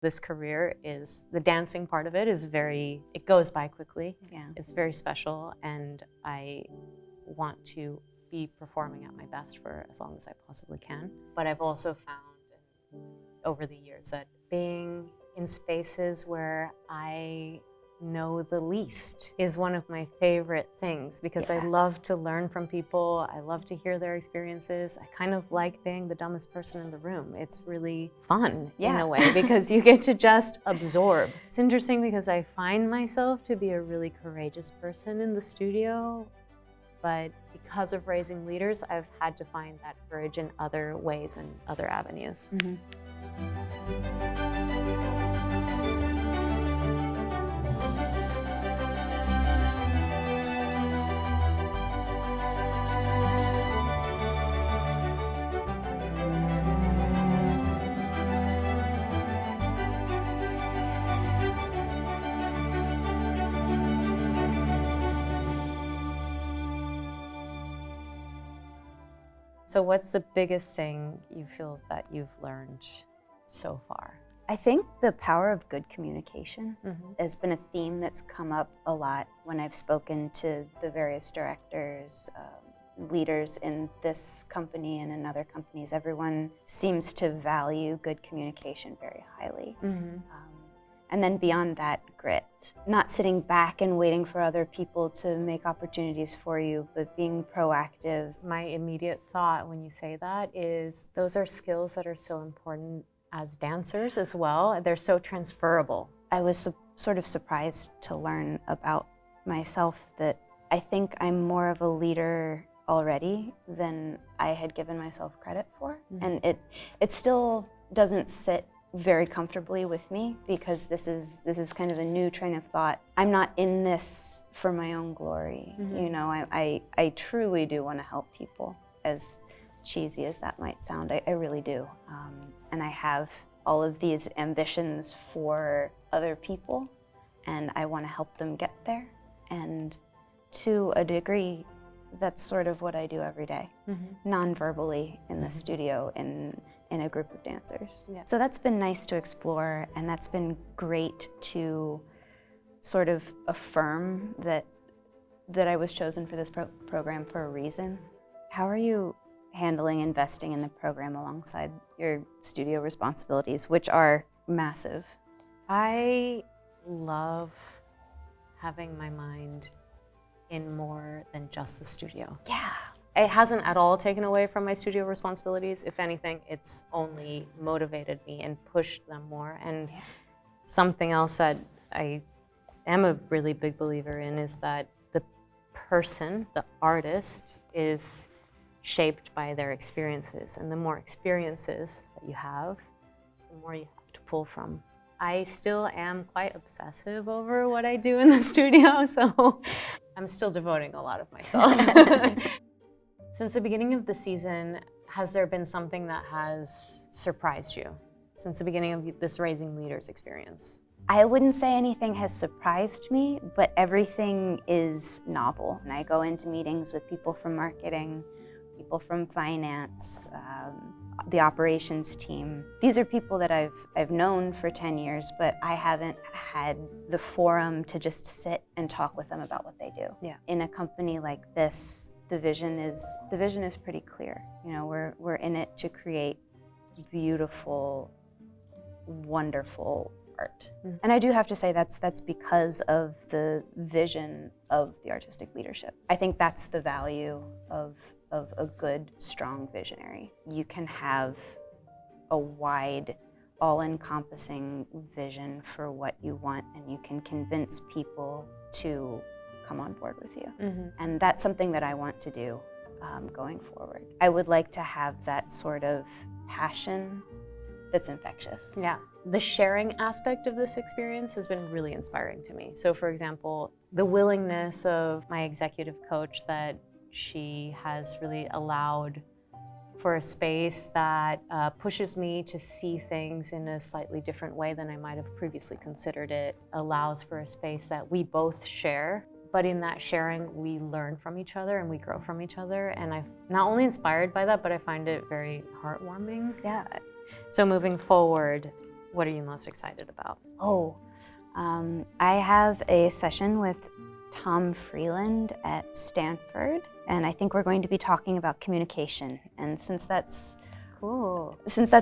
this career is, the dancing part of it is it goes by quickly. Yeah. It's very special, and I want to be performing at my best for as long as I possibly can. But I've also found over the years that being in spaces where I know the least is one of my favorite things, because I love to learn from people. I love to hear their experiences. I kind of like being the dumbest person in the room. It's really fun in a way, because you get to just absorb. It's interesting because I find myself to be a really courageous person in the studio, but because of raising leaders, I've had to find that courage in other ways and other avenues. Mm-hmm. So what's the biggest thing you feel that you've learned so far? I think the power of good communication has been a theme that's come up a lot when I've spoken to the various directors, leaders in this company and in other companies. Everyone seems to value good communication very highly. And then beyond that, grit. Not sitting back and waiting for other people to make opportunities for you, but being proactive. My immediate thought when you say that is those are skills that are so important as dancers as well. They're so transferable. I was sort of surprised to learn about myself that I think I'm more of a leader already than I had given myself credit for. And it still doesn't sit very comfortably with me, because this is kind of a new train of thought. I'm not in this for my own glory. You know, I truly do want to help people, as cheesy as that might sound. I really do. And I have all of these ambitions for other people, and I want to help them get there. And to a degree, that's sort of what I do every day, non-verbally in the studio, in a group of dancers. Yeah. So that's been nice to explore, and that's been great to sort of affirm that I was chosen for this program for a reason. How are you handling investing in the program alongside your studio responsibilities, which are massive? I love having my mind in more than just the studio. Yeah. It hasn't at all taken away from my studio responsibilities. If anything, it's only motivated me and pushed them more. And something else that I am a really big believer in is that the person, the artist, is shaped by their experiences. And the more experiences that you have, the more you have to pull from. I still am quite obsessive over what I do in the studio, so I'm still devoting a lot of myself. Since the beginning of the season, has there been something that has surprised you since the beginning of this Raising Leaders experience? I wouldn't say anything has surprised me, but everything is novel. And I go into meetings with people from marketing, people from finance, the operations team. These are people that I've known for 10 years, but I haven't had the forum to just sit and talk with them about what they do. Yeah. In a company like this, the vision is pretty clear. You know, we're in it to create beautiful, wonderful art. And I do have to say that's because of the vision of the artistic leadership. I think that's the value of a good, strong visionary. You can have a wide, all-encompassing vision for what you want, and you can convince people to come on board with you. And that's something that I want to do going forward. I would like to have that sort of passion that's infectious. Yeah. The sharing aspect of this experience has been really inspiring to me. So for example, the willingness of my executive coach that she has really allowed for a space that pushes me to see things in a slightly different way than I might have previously considered it, allows for a space that we both share. But in that sharing, we learn from each other and we grow from each other. And I'm not only inspired by that, but I find it very heartwarming. Yeah. So moving forward, What are you most excited about? I have a session with Tom Freeland at Stanford, and I think we're going to be talking about communication. And since that's Cool.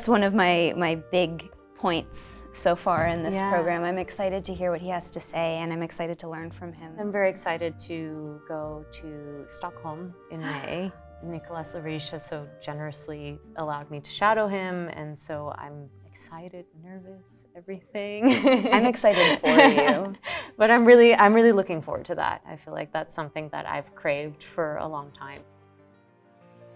one of my big points so far in this program, I'm excited to hear what he has to say, and I'm excited to learn from him. I'm very excited to go to Stockholm in May. Nicolas Lariche has so generously allowed me to shadow him, and so I'm excited, nervous, everything. I'm excited for you. But I'm really looking forward to that. I feel like that's something that I've craved for a long time.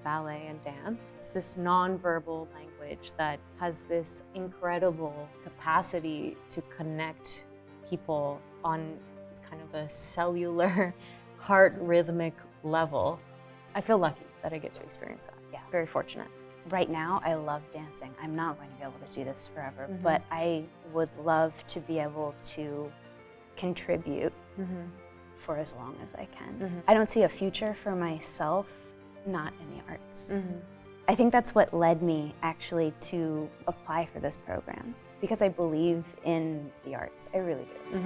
Ballet and dance, it's this nonverbal language that has this incredible capacity to connect people on kind of a cellular, heart rhythmic level. I feel lucky that I get to experience that. Yeah. Very fortunate. Right now, I love dancing. I'm not going to be able to do this forever, but I would love to be able to contribute for as long as I can. I don't see a future for myself not in the arts. I think that's what led me actually to apply for this program, because I believe in the arts. I really do.